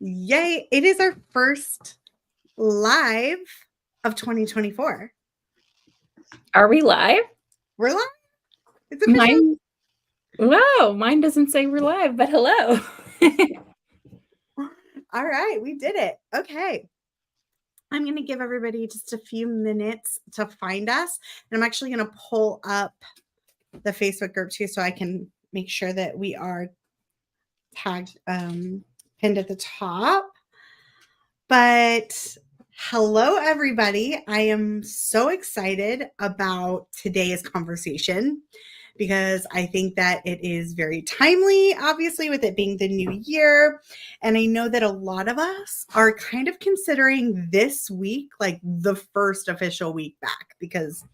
Yay. It is our first live of 2024. Are we live? We're live. It's official. Mine doesn't say we're live, but hello. All right, we did it. Okay. I'm going to give everybody just a few minutes to find us. And I'm actually going to pull up the Facebook group too so I can make sure that we are tagged, pinned at the top. But hello, everybody. I am so excited about today's conversation because I think that it is very timely, obviously, with it being the new year. And I know that a lot of us are kind of considering this week like the first official week back because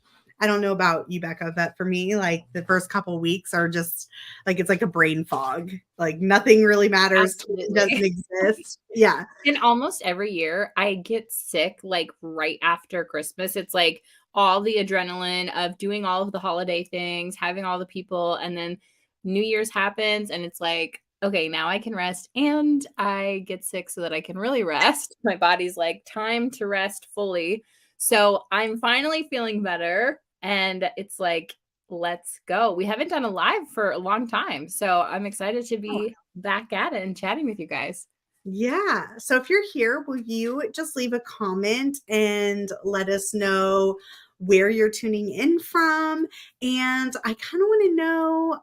I don't know about you, Becca, but for me, like the first couple weeks are just like it's like a brain fog. Like nothing really matters. It doesn't exist. Yeah. And almost every year I get sick like right after Christmas. It's like all the adrenaline of doing all of the holiday things, having all the people, and then New Year's happens and it's like, okay, now I can rest, and I get sick so that I can really rest. My body's like, time to rest fully. So I'm finally feeling better, and it's like, let's go. We haven't done a live for a long time, so I'm excited to be back at it and chatting with you guys. Yeah. So if you're here, will you just leave a comment and let us know where you're tuning in from? And I kind of want to know,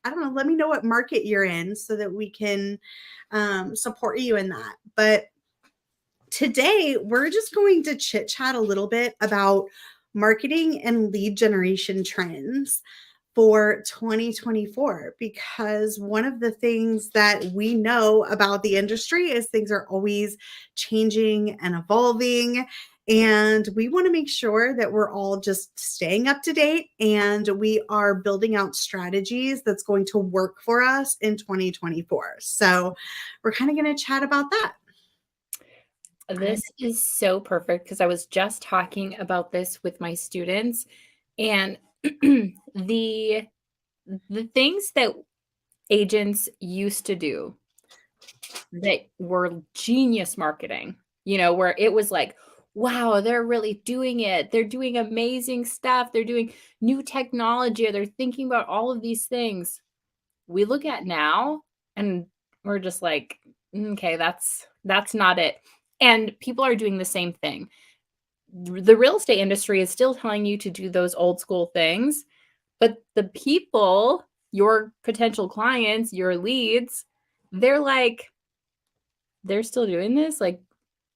I don't know, let me know what market you're in so that we can support you in that. But today, we're just going to chit chat a little bit about marketing and lead generation trends for 2024, because one of the things that we know about the industry is things are always changing and evolving. And we want to make sure that we're all just staying up to date and we are building out strategies that's going to work for us in 2024. So we're kind of going to chat about that. This is so perfect because I was just talking about this with my students, and the things that agents used to do that were genius marketing, where it was like, wow, they're really doing it. They're doing amazing stuff. They're doing new technology, or they're thinking about all of these things. We look at now and we're just like, okay, that's not it. And people are doing the same thing. The real estate industry is still telling you to do those old school things, but the people, your potential clients, your leads, they're still doing this. Like,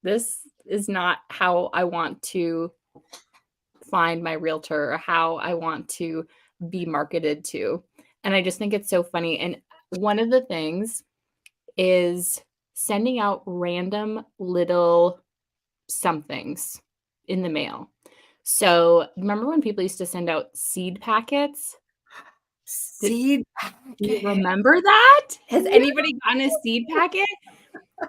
this is not how I want to find my realtor or how I want to be marketed to. And I just think it's so funny. And one of the things is sending out random little somethings in the mail. So remember when people used to send out seed packets? Seed Do you remember that? Has anybody gotten a seed packet?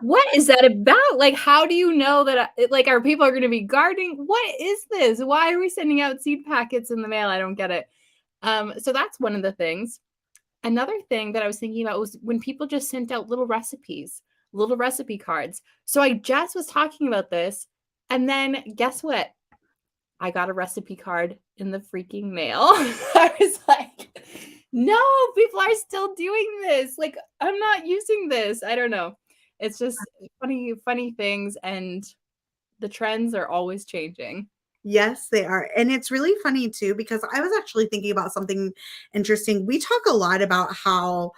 What is that about? Like, how do you know that, like, our people are going to be gardening? What is this? Why are we sending out seed packets in the mail? I don't get it. So that's one of the things. Another thing that I was thinking about was when people just sent out little recipes, little recipe cards. So I just was talking about this, and then guess what? I got a recipe card in the freaking mail. I was like, no, people are still doing this. Like, I'm not using this. I don't know. It's just funny things, and the trends are always changing. Yes, they are. And it's really funny too, because I was actually thinking about something interesting. We talk a lot about how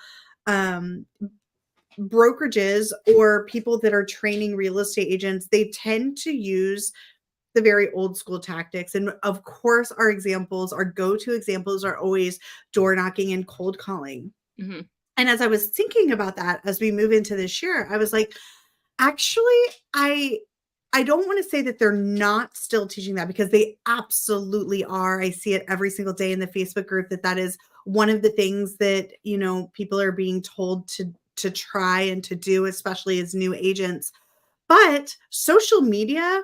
brokerages or people that are training real estate agents, they tend to use the very old school tactics. And of course, our go-to examples are always door knocking and cold calling. Mm-hmm. And as I was thinking about that, as we move into this year, I was like, actually, I don't want to say that they're not still teaching that, because they absolutely are. I see it every single day in the Facebook group that is one of the things that, people are being told to try and to do, especially as new agents. But social media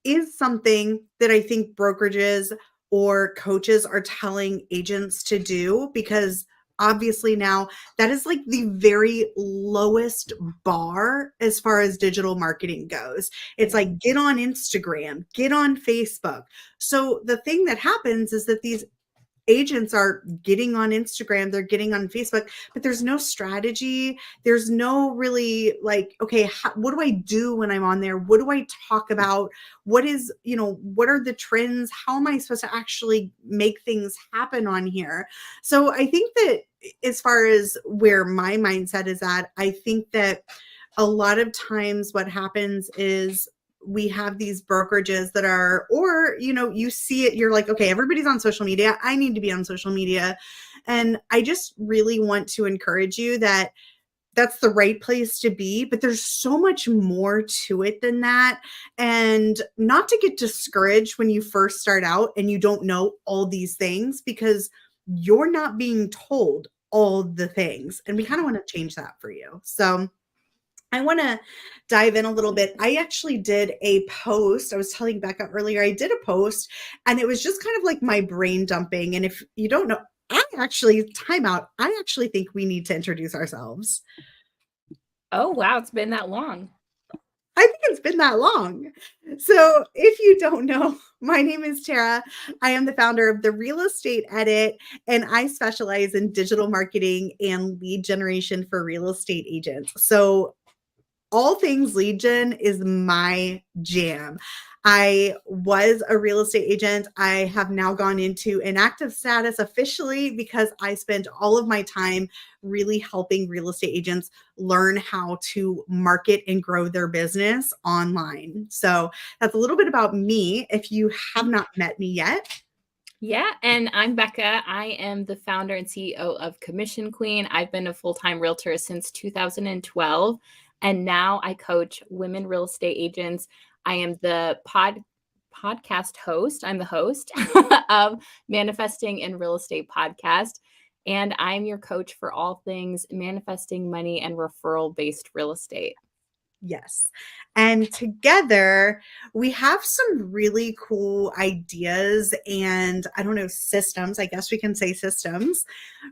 is something that I think brokerages or coaches are telling agents to do, because obviously now that is like the very lowest bar as far as digital marketing goes. It's Yeah. like get on Instagram, get on Facebook. So the thing that happens is that these agents are getting on Instagram, they're getting on Facebook, but there's no strategy. There's no really like, okay, what do I do when I'm on there? What do I talk about? What is, what are the trends? How am I supposed to actually make things happen on here? So I think that as far as where my mindset is at, I think that a lot of times what happens is we have these brokerages that are, or, you see it, you're like, okay, everybody's on social media. I need to be on social media. And I just really want to encourage you that that's the right place to be, but there's so much more to it than that. And not to get discouraged when you first start out and you don't know all these things, because you're not being told all the things. And we kind of want to change that for you. So I want to dive in a little bit. I actually did a post. I was telling Becca earlier, I did a post and it was just kind of like my brain dumping. And if you don't know, time out. I actually think we need to introduce ourselves. Oh, wow, it's been that long. I think it's been that long. So if you don't know, my name is Tara. I am the founder of the Real Estate Edit, and I specialize in digital marketing and lead generation for real estate agents. So all things lead gen is my jam. I was a real estate agent. I have now gone into inactive status officially because I spent all of my time really helping real estate agents learn how to market and grow their business online. So that's a little bit about me. If you have not met me yet, Yeah, and I'm Becca. I am the founder and CEO of Commission Queen. I've been a full-time realtor since 2012, and now I coach women real estate agents. I am the podcast host. I'm the host of Manifesting in Real Estate podcast, and I'm your coach for all things manifesting money and referral-based real estate. yes. And together we have some really cool ideas and I don't know, systems, I guess we can say systems,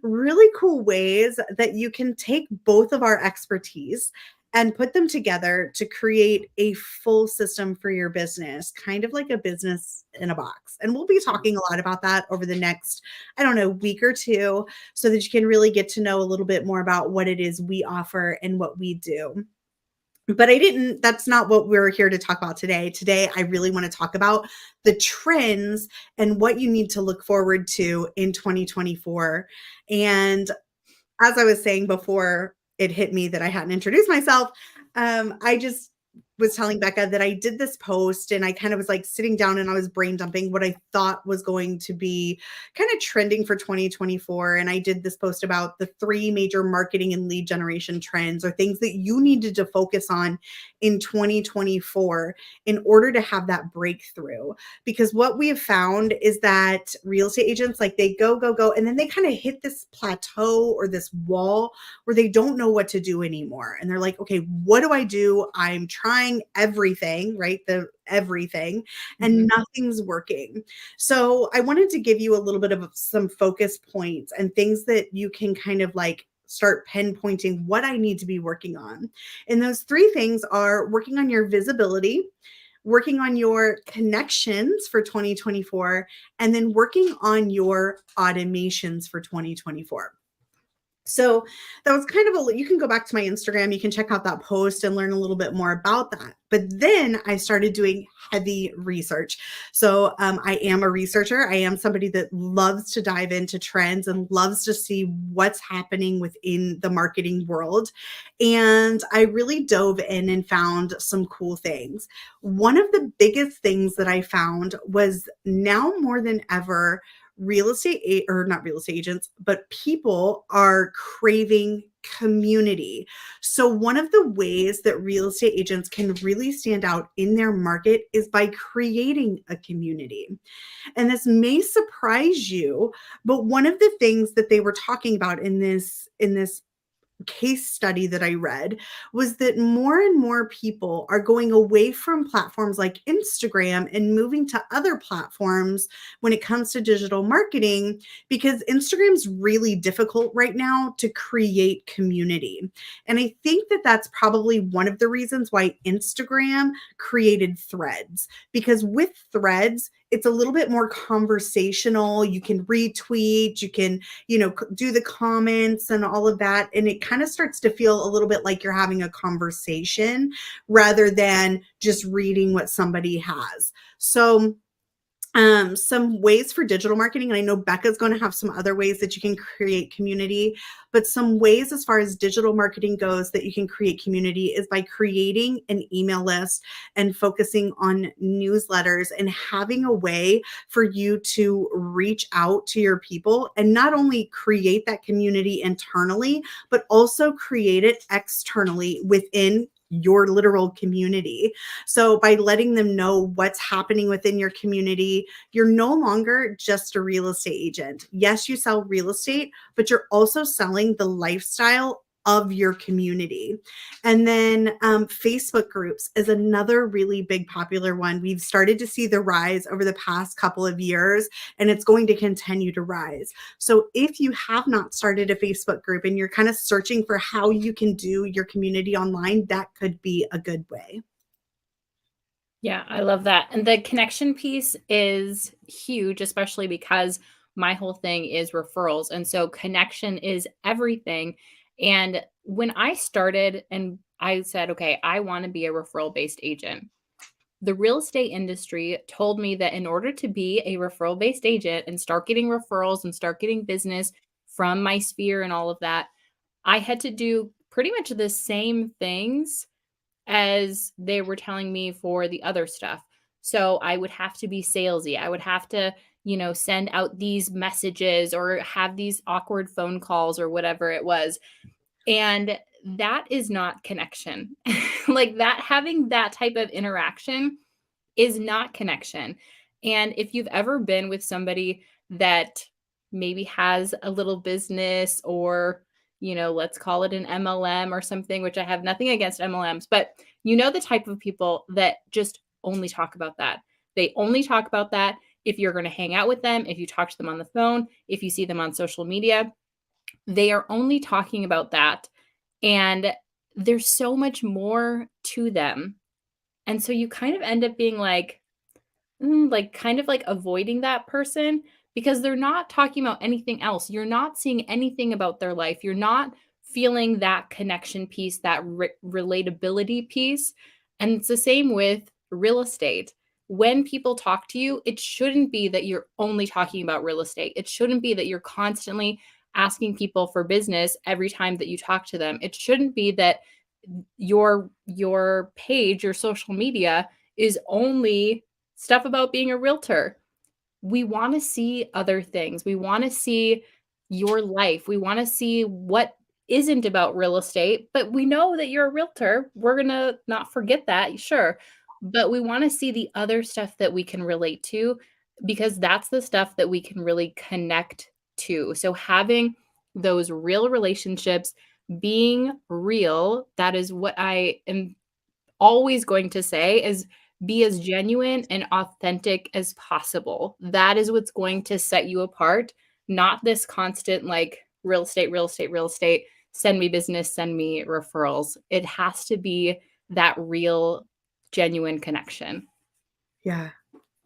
really cool ways that you can take both of our expertise and put them together to create a full system for your business, kind of like a business in a box. And we'll be talking a lot about that over the next, I don't know, week or two, so that you can really get to know a little bit more about what it is we offer and what we do. But that's not what we're here to talk about today. Today, I really want to talk about the trends and what you need to look forward to in 2024. And as I was saying before it hit me that I hadn't introduced myself, I just was telling Becca that I did this post and I kind of was like sitting down and I was brain dumping what I thought was going to be kind of trending for 2024. And I did this post about the three major marketing and lead generation trends, or things that you needed to focus on in 2024 in order to have that breakthrough. Because what we have found is that real estate agents, like they go, go, go, and then they kind of hit this plateau or this wall where they don't know what to do anymore. And they're like, okay, what do I do? I'm trying everything, right? The everything, and Mhm. nothing's working. So I wanted to give you a little bit of some focus points and things that you can kind of like start pinpointing what I need to be working on. And those three things are working on your visibility, working on your connections for 2024, and then working on your automations for 2024. So that was kind of you can go back to my Instagram, you can check out that post and learn a little bit more about that. But then I started doing heavy research. So I am a researcher. I am somebody that loves to dive into trends and loves to see what's happening within the marketing world. And I really dove in and found some cool things. One of the biggest things that I found was now more than ever, or not real estate agents, but people are craving community. So one of the ways that real estate agents can really stand out in their market is by creating a community. And this may surprise you, but one of the things that they were talking about in this case study that I read was that more and more people are going away from platforms like Instagram and moving to other platforms when it comes to digital marketing, because Instagram's really difficult right now to create community. And I think that that's probably one of the reasons why Instagram created Threads, because with Threads, it's a little bit more conversational. You can retweet, you can, do the comments and all of that. And it kind of starts to feel a little bit like you're having a conversation rather than just reading what somebody has. So, some ways for digital marketing, and I know Becca's going to have some other ways that you can create community, but some ways as far as digital marketing goes that you can create community is by creating an email list and focusing on newsletters and having a way for you to reach out to your people and not only create that community internally, but also create it externally within your literal community. So by letting them know what's happening within your community, you're no longer just a real estate agent. Yes, you sell real estate, but you're also selling the lifestyle of your community. And then Facebook groups is another really big popular one. We've started to see the rise over the past couple of years, and it's going to continue to rise. So if you have not started a Facebook group and you're kind of searching for how you can do your community online, that could be a good way. Yeah, I love that. And the connection piece is huge, especially because my whole thing is referrals. And so connection is everything. And when I started and I said, okay, I want to be a referral based agent, the real estate industry told me that in order to be a referral based agent and start getting referrals and start getting business from my sphere and all of that, I had to do pretty much the same things as they were telling me for the other stuff. So I would have to be salesy. I would have to, send out these messages or have these awkward phone calls or whatever it was. And that is not connection. Like that, having that type of interaction is not connection. And if you've ever been with somebody that maybe has a little business or, let's call it an MLM or something, which I have nothing against MLMs, but the type of people that just only talk about that. They only talk about that if you're going to hang out with them, if you talk to them on the phone, if you see them on social media, they are only talking about that. And there's so much more to them. And so you kind of end up being like, like kind of like avoiding that person because they're not talking about anything else. You're not seeing anything about their life. You're not feeling that connection piece, that relatability piece. And it's the same with real estate. When people talk to you, it shouldn't be that you're only talking about real estate. It shouldn't be that you're constantly asking people for business every time that you talk to them. It shouldn't be that your page, your social media is only stuff about being a realtor. We want to see other things. We want to see your life. We want to see what isn't about real estate, but we know that you're a realtor. We're going to not forget that, sure. But we want to see the other stuff that we can relate to because that's the stuff that we can really connect to. So having those real relationships, being real, that is what I am always going to say is be as genuine and authentic as possible. That is what's going to set you apart, not this constant like real estate, real estate, real estate, send me business, send me referrals. It has to be that real, genuine connection. Yeah.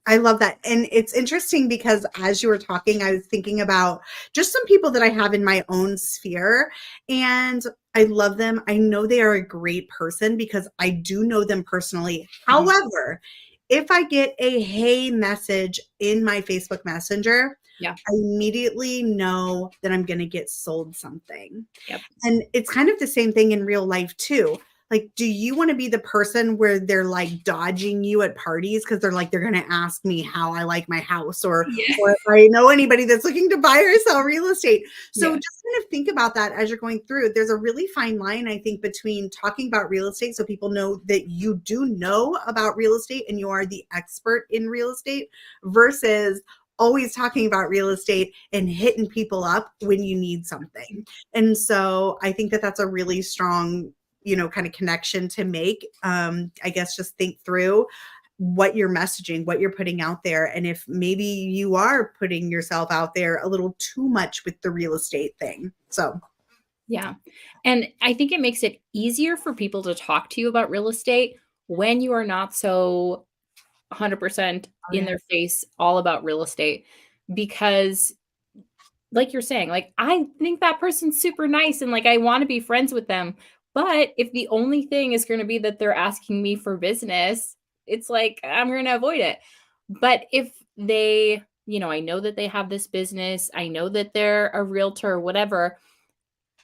I love that. And it's interesting because as you were talking, I was thinking about just some people that I have in my own sphere, and I love them. I know they are a great person because I do know them personally. Mhm. However, if I get a hey message in my Facebook Messenger, Yeah. I immediately know that I'm going to get sold something. Yep. And it's kind of the same thing in real life too. Like, do you want to be the person where they're like dodging you at parties because they're like, they're going to ask me how I like my house, Yeah. or if I know anybody that's looking to buy or sell real estate? So Yeah. just kind of think about that as you're going through. There's a really fine line, I think, between talking about real estate so people know that you do know about real estate and you are the expert in real estate versus always talking about real estate and hitting people up when you need something. And so I think that that's a really strong, kind of connection to make. I guess just think through what you're messaging, what you're putting out there. And if maybe you are putting yourself out there a little too much with the real estate thing. So, Yeah. And I think it makes it easier for people to talk to you about real estate when you are not so 100% oh, in yeah. their face all about real estate because like you're saying, like I think that person's super nice and like I want to be friends with them. But if the only thing is going to be that they're asking me for business, it's like I'm going to avoid it. But if they, I know that they have this business, I know that they're a realtor or whatever,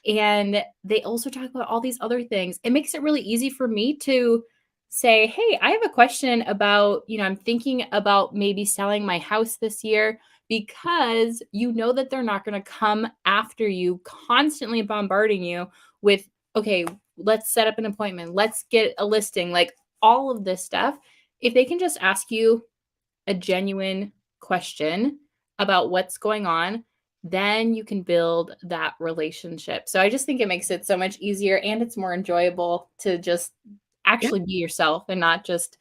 and they also talk about all these other things. It makes it really easy for me to say, "Hey, I have a question about, I'm thinking about maybe selling my house this year," because you know that they're not going to come after you, constantly bombarding you with, "Okay, let's set up an appointment. Let's get a listing." Like all of this stuff. If they can just ask you a genuine question about what's going on, then you can build that relationship. So I just think it makes it so much easier and it's more enjoyable to just Yeah. actually be yourself and not just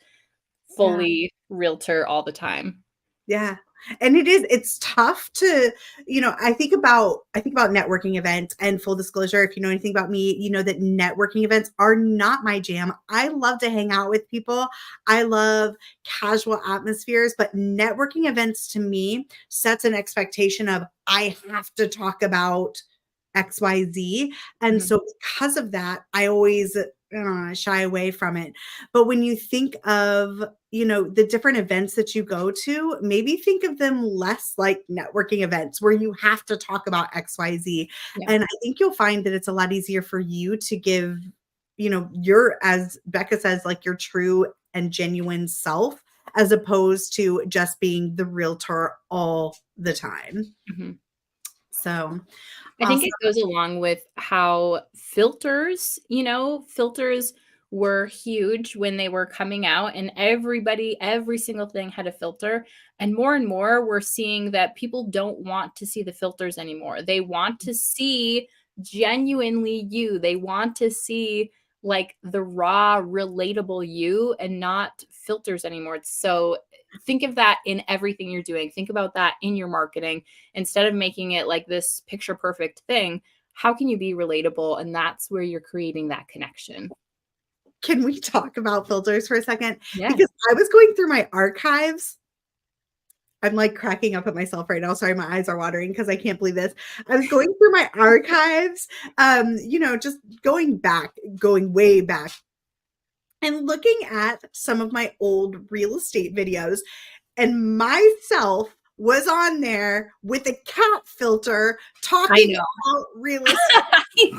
Yeah. fully realtor all the time. Yeah. And it's tough to, I think about networking events, and full disclosure, if you know anything about me, you know that networking events are not my jam. I love to hang out with people. I love casual atmospheres, but networking events to me sets an expectation of I have to talk about XYZ. And Mhm. so because of that, I always shy away from it. But when you think of, the different events that you go to, maybe think of them less like networking events where you have to talk about XYZ. Yeah. And I think you'll find that it's a lot easier for you to give, your, as Becca says, like your true and genuine self, as opposed to just being the realtor all the time. Mhm. So I think it awesome. goes along with how filters were huge when they were coming out, and every single thing had a filter. And more, we're seeing that people don't want to see the filters anymore. They want to see genuinely you. They want to see like the raw, relatable you and not filters anymore. So think of that in everything you're doing. Think about that in your marketing instead of making it like this picture perfect thing. How can you be relatable? And that's where you're creating that connection. Can we talk about filters for a second? Yes. Because I was going through my archives. I'm like cracking up at myself right now. Sorry, my eyes are watering because I can't believe this. I was going through my archives, just going way back, and looking at some of my old real estate videos, and myself was on there with a cat filter I talking know. about real estate.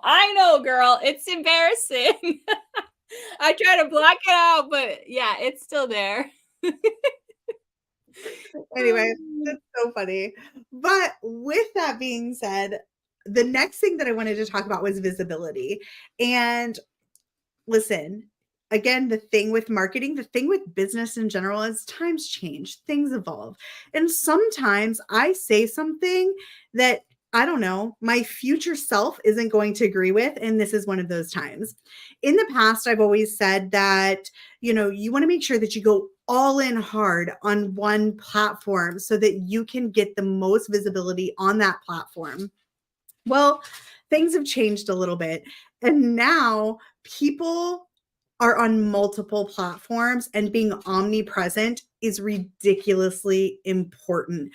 I know, girl. It's embarrassing. I try to block it out, but yeah, it's still there. Anyway, that's so funny. But with that being said, the next thing that I wanted to talk about was visibility. And listen, again, the thing with marketing, the thing with business in general is times change, things evolve. And sometimes I say something that, I don't know, my future self isn't going to agree with. And this is one of those times. In the past, I've always said that, you want to make sure that you go all in hard on one platform so that you can get the most visibility on that platform. Well, things have changed a little bit. And now people are on multiple platforms, and being omnipresent is ridiculously important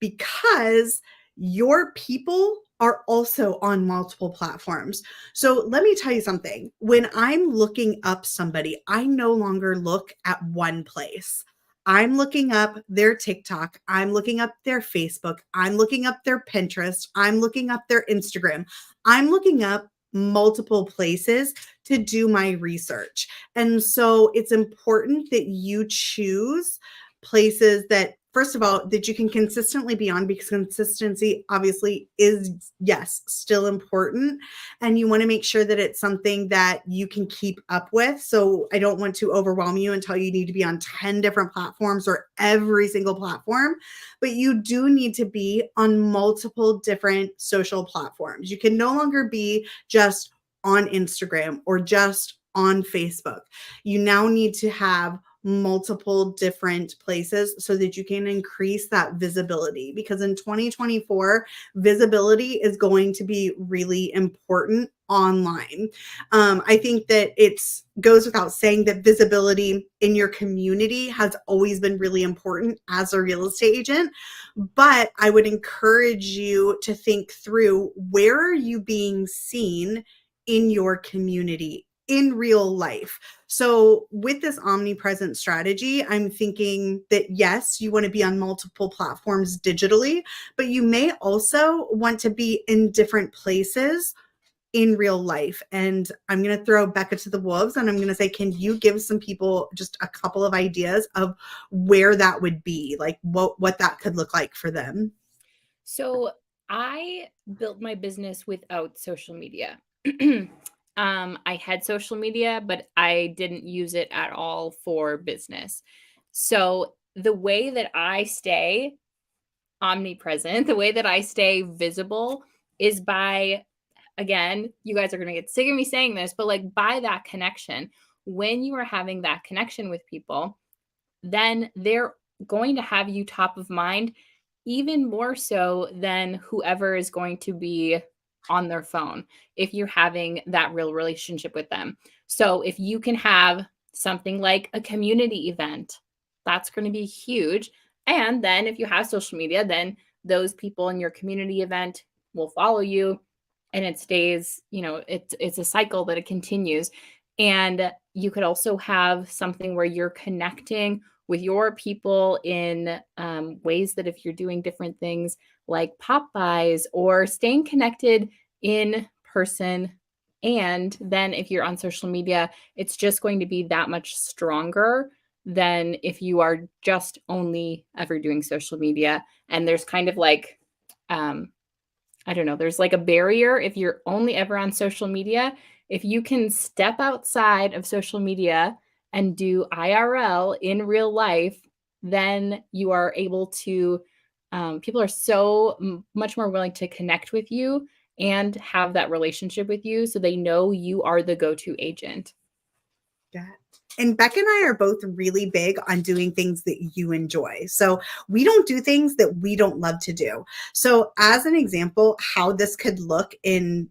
because your people are also on multiple platforms. So let me tell you something. When I'm looking up somebody, I no longer look at one place. I'm looking up their TikTok. I'm looking up their Facebook. I'm looking up their Pinterest. I'm looking up their Instagram. I'm looking up multiple places to do my research. And so it's important that you choose places that, first of all, that you can consistently be on, because consistency obviously is, yes, still important. And you want to make sure that it's something that you can keep up with. So I don't want to overwhelm you and tell you need to be on 10 different platforms or every single platform, but you do need to be on multiple different social platforms. You can no longer be just on Instagram or just on Facebook. You now need to have multiple different places so that you can increase that visibility, because in 2024 visibility is going to be really important online. I think that it goes without saying that visibility in your community has always been really important as a real estate agent, but I would encourage you to think through, where are you being seen in your community in real life? So with this omnipresent strategy, I'm thinking that yes, you want to be on multiple platforms digitally, but you may also want to be in different places in real life. And I'm going to throw Becca to the wolves, and I'm going to say, can you give some people just a couple of ideas of where that would be, like what that could look like for them? So I built my business without social media. I had social media, but I didn't use it at all for business. So the way that I stay omnipresent, the way that I stay visible is by, again, you guys are going to get sick of me saying this, but like by that connection. When you are having that connection with people, then they're going to have you top of mind even more so than whoever is going to be on their phone if you're having that real relationship with them. So if you can have something like a community event, that's going to be huge. And then if you have social media, then those people in your community event will follow you, and it stays, it's a cycle that it continues. And you could also have something where you're connecting with your people in ways that if you're doing different things like pop buys or staying connected in person. And then if you're on social media, it's just going to be that much stronger than if you are just only ever doing social media. And there's kind of like, I don't know, there's like a barrier if you're only ever on social media. If you can step outside of social media and do IRL in real life, then you are able to, people are so much more willing to connect with you and have that relationship with you so they know you are the go-to agent. Yeah. And Becca and I are both really big on doing things that you enjoy. So we don't do things that we don't love to do. So as an example, how this could look in,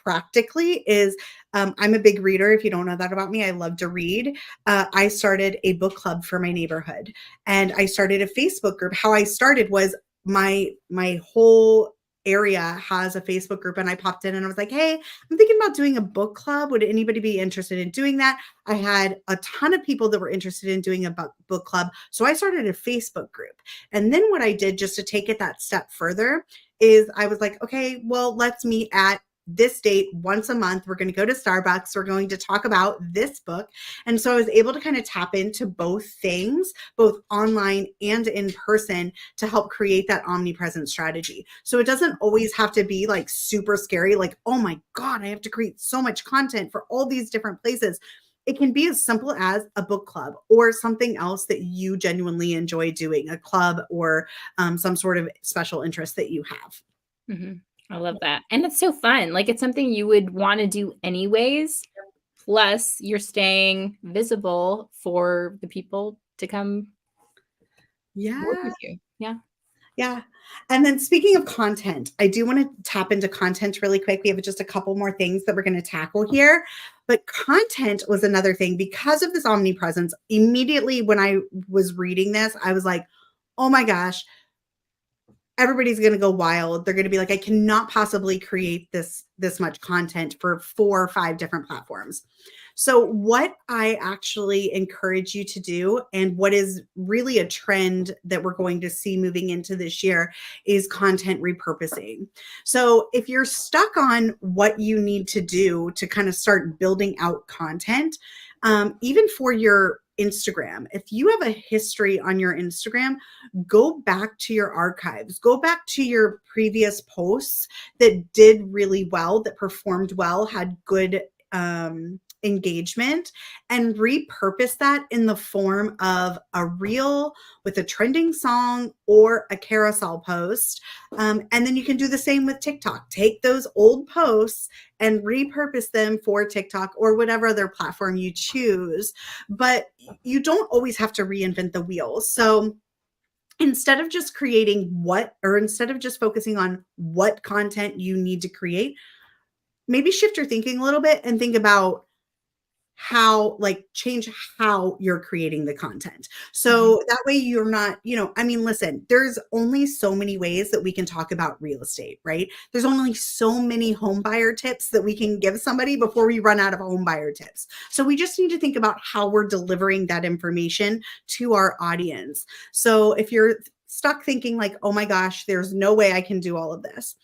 practically is, I'm a big reader. If you don't know that about me, I love to read. I started a book club for my neighborhood, and I started a Facebook group. How I started was my whole area has a Facebook group, and I popped in and I was like, hey, I'm thinking about doing a book club. Would anybody be interested in doing that? I had a ton of people that were interested in doing a book club. So I started a Facebook group. And then what I did, just to take it that step further, is I was like, okay, well, let's meet at this date once a month. We're going to go to Starbucks. We're going to talk about this book. And so I was able to kind of tap into both things, both online and in person, to help create that omnipresent strategy. So it doesn't always have to be like super scary, like, oh my God, I have to create so much content for all these different places. It can be as simple as a book club or something else that you genuinely enjoy doing, a club or some sort of special interest that you have. Hmm. I love that. And it's so fun. Like it's something you would want to do anyways. Plus, you're staying visible for the people to come work Yeah. with you. Yeah. Yeah. And then speaking of content, I do want to tap into content really quick. We have just a couple more things that we're going to tackle here. But content was another thing because of this omnipresence. Immediately when I was reading this, I was like, oh my gosh, everybody's going to go wild. They're going to be like, I cannot possibly create this much content for 4 or 5 different platforms. So what I actually encourage you to do, and what is really a trend that we're going to see moving into this year, is content repurposing. So if you're stuck on what you need to do to kind of start building out content, even for your Instagram. If you have a history on your Instagram, go back to your archives, go back to your previous posts that did really well, that performed well, had good engagement, and repurpose that in the form of a reel with a trending song or a carousel post. And then you can do the same with TikTok. Take those old posts and repurpose them for TikTok or whatever other platform you choose. But you don't always have to reinvent the wheel. So instead of just instead of just focusing on what content you need to create, maybe shift your thinking a little bit and think about change how you're creating the content. Mhm. So that way you're not, I mean, listen, there's only so many ways that we can talk about real estate, right? There's only so many home buyer tips that we can give somebody before we run out of home buyer tips. So we just need to think about how we're delivering that information to our audience. So if you're stuck thinking like, oh my gosh, there's no way I can do all of this.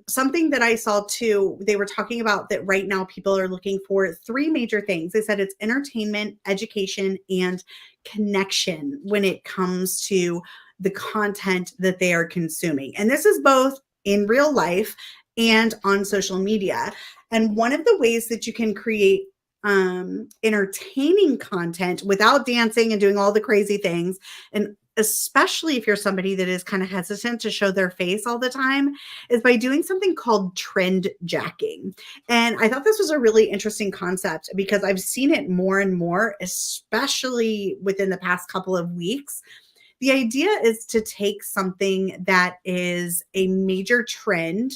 Something that I saw too, they were talking about that right now people are looking for three major things. They said it's entertainment, education, and connection when it comes to the content that they are consuming. And this is both in real life and on social media. And one of the ways that you can create entertaining content without dancing and doing all the crazy things, and especially if you're somebody that is kind of hesitant to show their face all the time, is by doing something called trend jacking. And I thought this was a really interesting concept because I've seen it more and more, especially within the past couple of weeks. The idea is to take something that is a major trend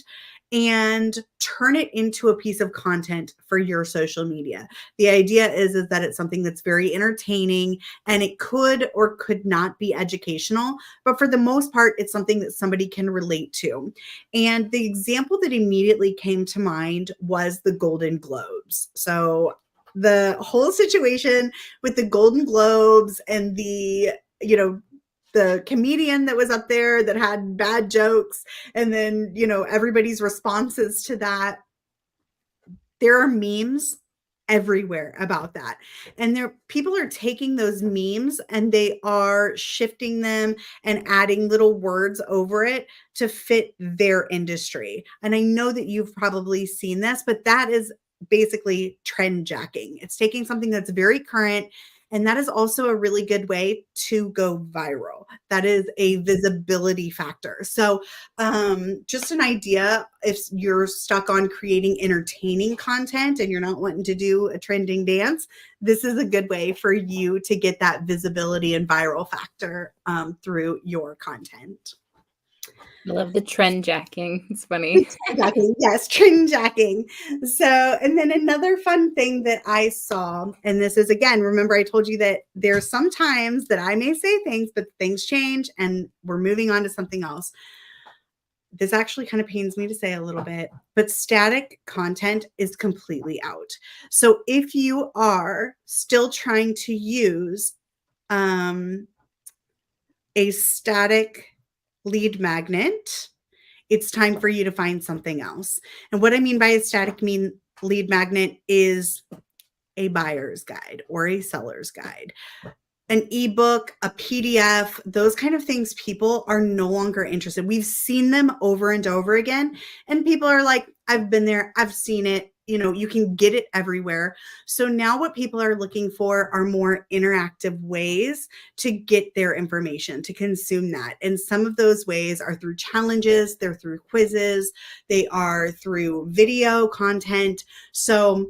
and turn it into a piece of content for your social media. The idea is that it's something that's very entertaining, and it could or could not be educational, but for the most part, it's something that somebody can relate to. And the example that immediately came to mind was the Golden Globes. So the whole situation with the Golden Globes and the comedian that was up there that had bad jokes, and then everybody's responses to that. There are memes everywhere about that, and people are taking those memes and they are shifting them and adding little words over it to fit their industry. And I know that you've probably seen this, but that is basically trend jacking. It's taking something that's very current, and that is also a really good way to go viral. That is a visibility factor. So just an idea, if you're stuck on creating entertaining content and you're not wanting to do a trending dance, this is a good way for you to get that visibility and viral factor through your content. I love the trend jacking. It's funny. Trend jacking, yes, trend jacking. So, and then another fun thing that I saw, and this is again, remember I told you that there's sometimes that I may say things, but things change and we're moving on to something else. This actually kind of pains me to say a little bit, but static content is completely out. So if you are still trying to use a static lead magnet, it's time for you to find something else. And what I mean by a static lead magnet is a buyer's guide or a seller's guide, an ebook, a PDF, those kind of things. People are no longer interested. We've seen them over and over again, and people are like, I've been there, I've seen it. You can get it everywhere. So now what people are looking for are more interactive ways to get their information, to consume that. And some of those ways are through challenges, they're through quizzes, they are through video content. So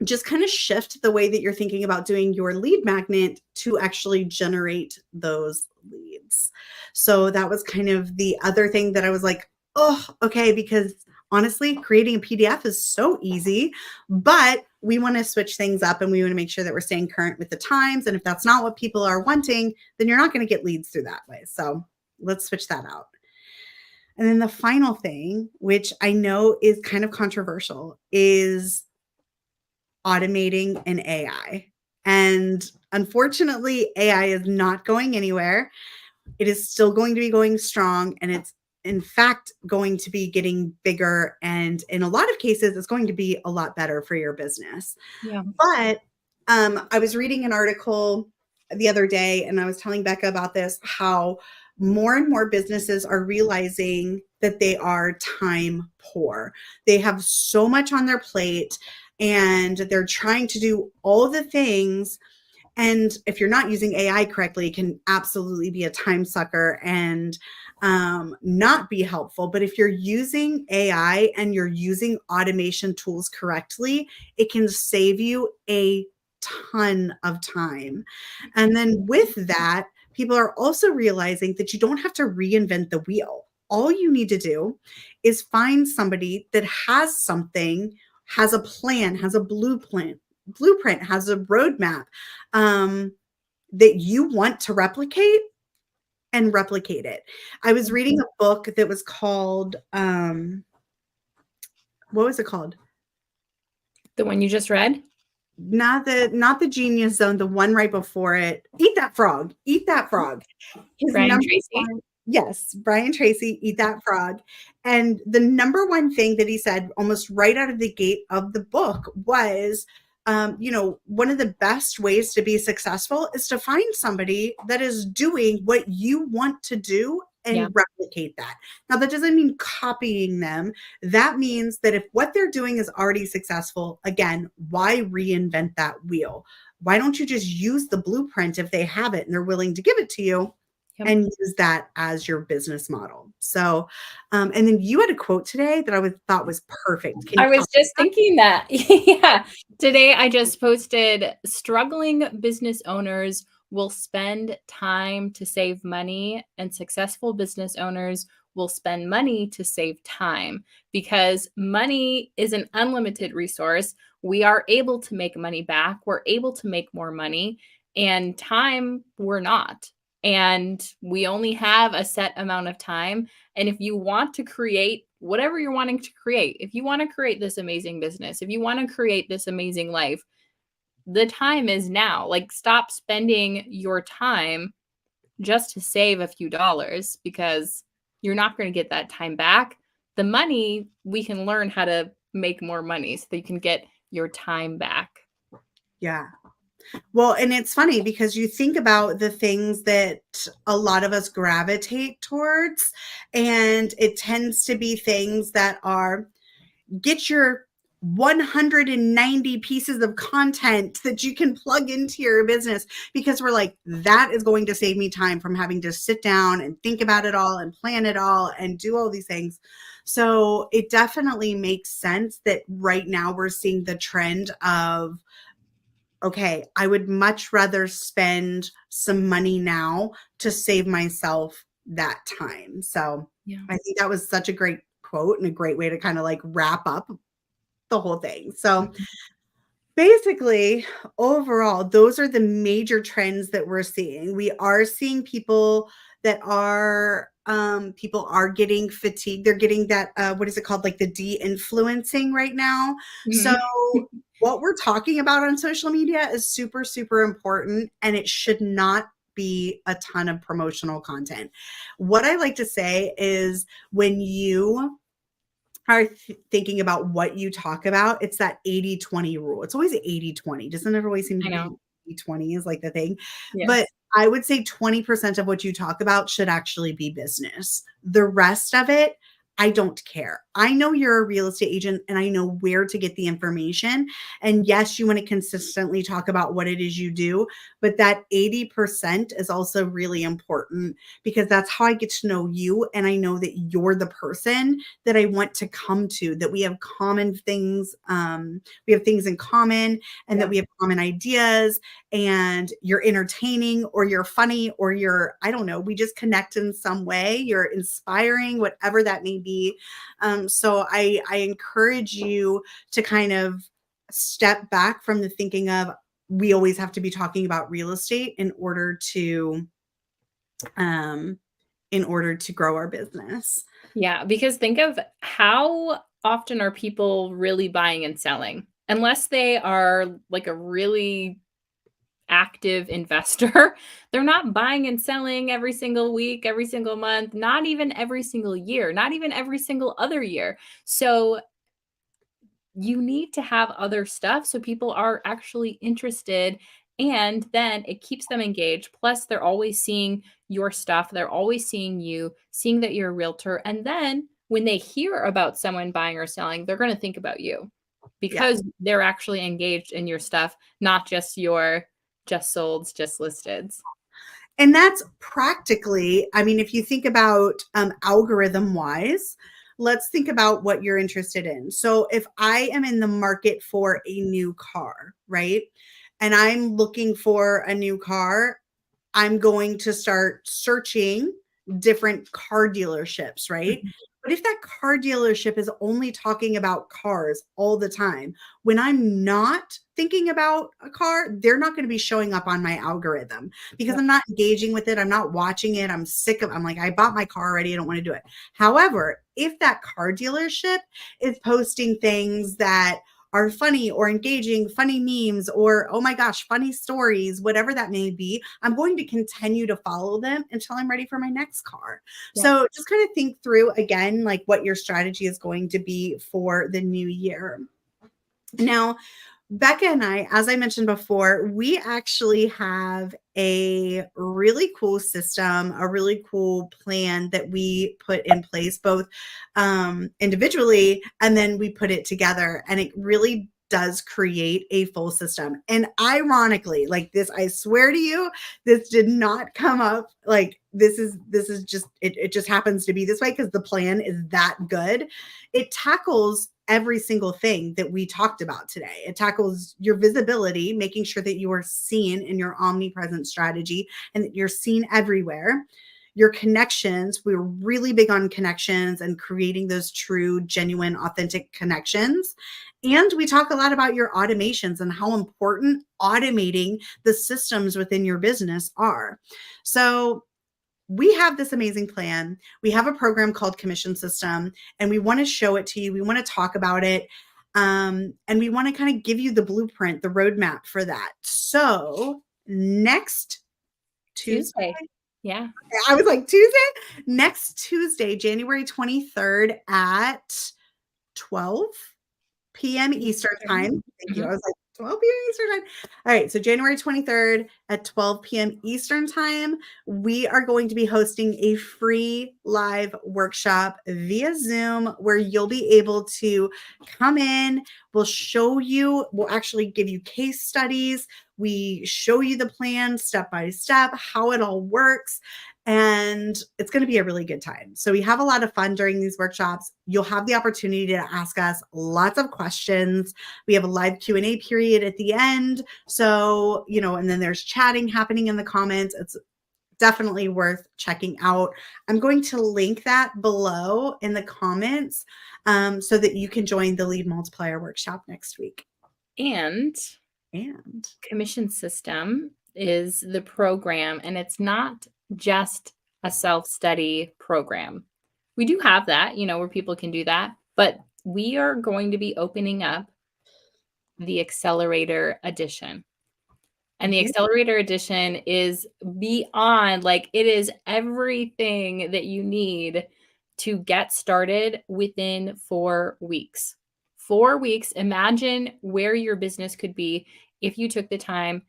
just kind of shift the way that you're thinking about doing your lead magnet to actually generate those leads. So that was kind of the other thing that I was like, oh, okay, because honestly, creating a PDF is so easy, but we want to switch things up and we want to make sure that we're staying current with the times. And if that's not what people are wanting, then you're not going to get leads through that way. So let's switch that out. And then the final thing, which I know is kind of controversial, is automating an AI. And unfortunately, AI is not going anywhere. It is still going to be going strong, and it's in fact going to be getting bigger. And in a lot of cases, it's going to be a lot better for your business. Yeah. But I was reading an article the other day and I was telling Becca about this, how more and more businesses are realizing that they are time poor. They have so much on their plate and they're trying to do all the things. And if you're not using AI correctly, it can absolutely be a time sucker and not be helpful. But if you're using AI and you're using automation tools correctly, it can save you a ton of time. And then with that, people are also realizing that you don't have to reinvent the wheel. All you need to do is find somebody that has something, has a plan, has a blueprint, has a roadmap um, that you want to replicate, and replicate it. I was reading a book that was called, what was it called? The one you just read? Not the Genius Zone, the one right before it. Eat That Frog. Eat That Frog. His Brian number Tracy? one, yes, Brian Tracy, Eat That Frog. And the number one thing that he said almost right out of the gate of the book was, one of the best ways to be successful is to find somebody that is doing what you want to do Yeah. and replicate that. Now, that doesn't mean copying them. That means that if what they're doing is already successful, again, why reinvent that wheel? Why don't you just use the blueprint if they have it and they're willing to give it to you, Yep. and use that as your business model? So, and then you had a quote today that thought was perfect. Can I you was talk just about thinking that. Yeah. Today I just posted struggling business owners will spend time to save money, and successful business owners will spend money to save time, because money is an unlimited resource. We are able to make money back. We're able to make more money, and time we're not. And we only have a set amount of time. And if you want to create whatever you're wanting to create, if you want to create this amazing business, if you want to create this amazing life, the time is now. Like, stop spending your time just to save a few dollars, because you're not going to get that time back. The money, we can learn how to make more money so that you can get your time back. Yeah. Well, and it's funny because you think about the things that a lot of us gravitate towards, and it tends to be things that are, get your 190 pieces of content that you can plug into your business, because we're like, that is going to save me time from having to sit down and think about it all and plan it all and do all these things. So it definitely makes sense that right now we're seeing the trend of, okay, I would much rather spend some money now to save myself that time. So Yeah. I think that was such a great quote and a great way to kind of like wrap up the whole thing. So basically, overall, those are the major trends that we're seeing. We are seeing people are getting fatigued. They're getting that, what is it called? Like the de-influencing right now. So Mhm. what we're talking about on social media is super, super important, and it should not be a ton of promotional content. What I like to say is, when you are thinking about what you talk about, it's that 80-20 rule. It's always 80-20. Doesn't it always seem I to be know. 80-20 is like the thing? But Yes. I would say 20% of what you talk about should actually be business. The rest of it, I don't care. I know you're a real estate agent and I know where to get the information. And yes, you want to consistently talk about what it is you do, but that 80% is also really important, because that's how I get to know you. And I know that you're the person that I want to come to, that we have common things. We have things in common, and that Yeah. we have common ideas, and you're entertaining, or you're funny, or you're, I don't know, we just connect in some way. You're inspiring, whatever that may be. So I encourage you to kind of step back from the thinking of, we always have to be talking about real estate um, in order to grow our business. Yeah, because think of how often are people really buying and selling? Unless they are like a really active investor, they're not buying and selling every single week, every single month, not even every single year, not even every single other year. So you need to have other stuff so people are actually interested, and then it keeps them engaged. Plus, they're always seeing your stuff, they're always seeing you, seeing that you're a realtor. And then when they hear about someone buying or selling, they're going to think about you Yeah. because they're actually engaged in your stuff, not just your just solds, just listeds. And that's practically, I mean, if you think about algorithm wise, let's think about what you're interested in. So if I am in the market for a new car, right? And I'm looking for a new car, I'm going to start searching different car dealerships, right? Mhm. But if that car dealership is only talking about cars all the time, when I'm not thinking about a car, they're not going to be showing up on my algorithm because Yep. I'm not engaging with it. I'm not watching it. I'm sick of, I'm like, I bought my car already. I don't want to do it. However, if that car dealership is posting things that are funny or engaging, funny memes, or oh my gosh, funny stories, whatever that may be, I'm going to continue to follow them until I'm ready for my next car. Yep. So just kind of think through again, like what your strategy is going to be for the new year. Now, Becca and I, as I mentioned before, we actually have a really cool system, a really cool plan that we put in place, both individually, and then we put it together. And it really does create a full system. And ironically, like this, I swear to you, this did not come up like this is just it just happens to be this way because the plan is that good. It tackles every single thing that we talked about today. It tackles your visibility, making sure that you are seen in your omnipresent strategy and that you're seen everywhere. Your connections, we're really big on connections and creating those true, genuine, authentic connections. And we talk a lot about your automations and how important automating the systems within your business are. So we have this amazing plan. We have a program called Commission System, and we want to show it to you. We want to talk about it. And we want to kind of give you the blueprint, the roadmap for that. So next Tuesday, Tuesday. Yeah. I was like, Tuesday? Next Tuesday, January 23rd at 12 p.m. Eastern time. Thank you. Mhm. I was like, 12 p.m. Eastern time. All right. So January 23rd at 12 p.m. Eastern time, we are going to be hosting a free live workshop via Zoom where you'll be able to come in. We'll show you, we'll actually give you case studies. We show you the plan step by step, how it all works. And it's going to be a really good time. So we have a lot of fun during these workshops. You'll have the opportunity to ask us lots of questions. We have a live Q&A period at the end. So, and then there's chatting happening in the comments. It's definitely worth checking out. I'm going to link that below in the comments so that you can join the Lead Multiplier Workshop next week. And And commission system is the program, and it's not just a self-study program. We do have that, where people can do that, but we are going to be opening up the Accelerator Edition. And the yeah, Accelerator Edition is beyond, like, it is everything that you need to get started within 4 weeks. 4 weeks, imagine where your business could be if you took the time,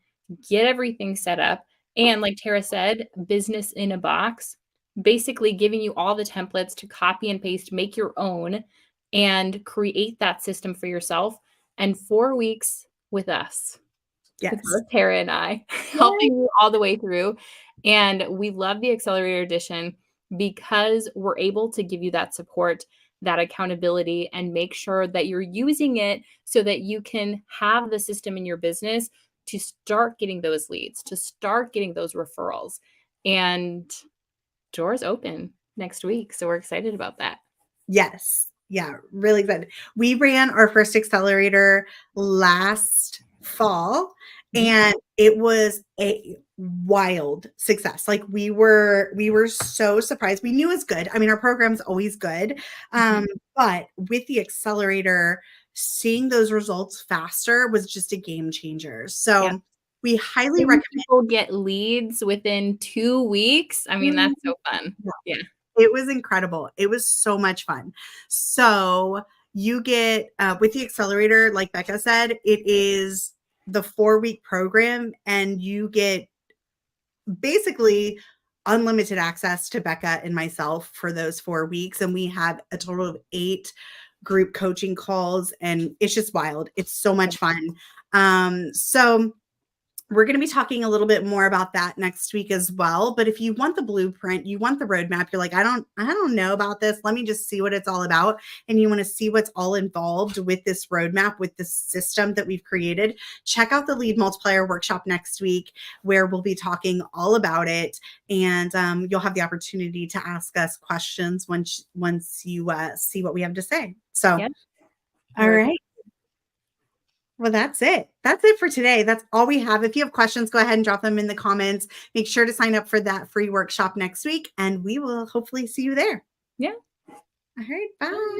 get everything set up, and like Tara said, business in a box, basically giving you all the templates to copy and paste, make your own, and create that system for yourself. And 4 weeks with us, with yes. both Tara and I, Yay. helping you all the way through. And we love the Accelerator Edition because we're able to give you that support, that accountability, and make sure that you're using it so that you can have the system in your business to start getting those leads, to start getting those referrals. And doors open next week. So we're excited about that. Yes. Yeah, really excited. We ran our first accelerator last fall Mhm. and it was a wild success. Like we were so surprised. We knew it was good. I mean, our program's always good. Mhm. But with the accelerator, seeing those results faster was just a game changer. Yeah. So we highly Seeing recommend. people get leads within 2 weeks. I mean, Mhm. that's so fun. Yeah. It was incredible. It was so much fun. So you get with the accelerator, like Becca said, it is the 4-week program, and you get basically unlimited access to Becca and myself for those 4 weeks. And we have a total of 8 group coaching calls, and it's just wild. It's so much fun. So we're going to be talking a little bit more about that next week as well. But if you want the blueprint, you want the roadmap, you're like, I don't know about this. Let me just see what it's all about. And you want to see what's all involved with this roadmap, with this system that we've created. Check out the Lead Multiplier workshop next week, where we'll be talking all about it. And you'll have the opportunity to ask us questions once you see what we have to say. So, Yep. all right. Well, that's it. That's it for today. That's all we have. If you have questions, go ahead and drop them in the comments. Make sure to sign up for that free workshop next week, and we will hopefully see you there. Yeah. All right. Bye.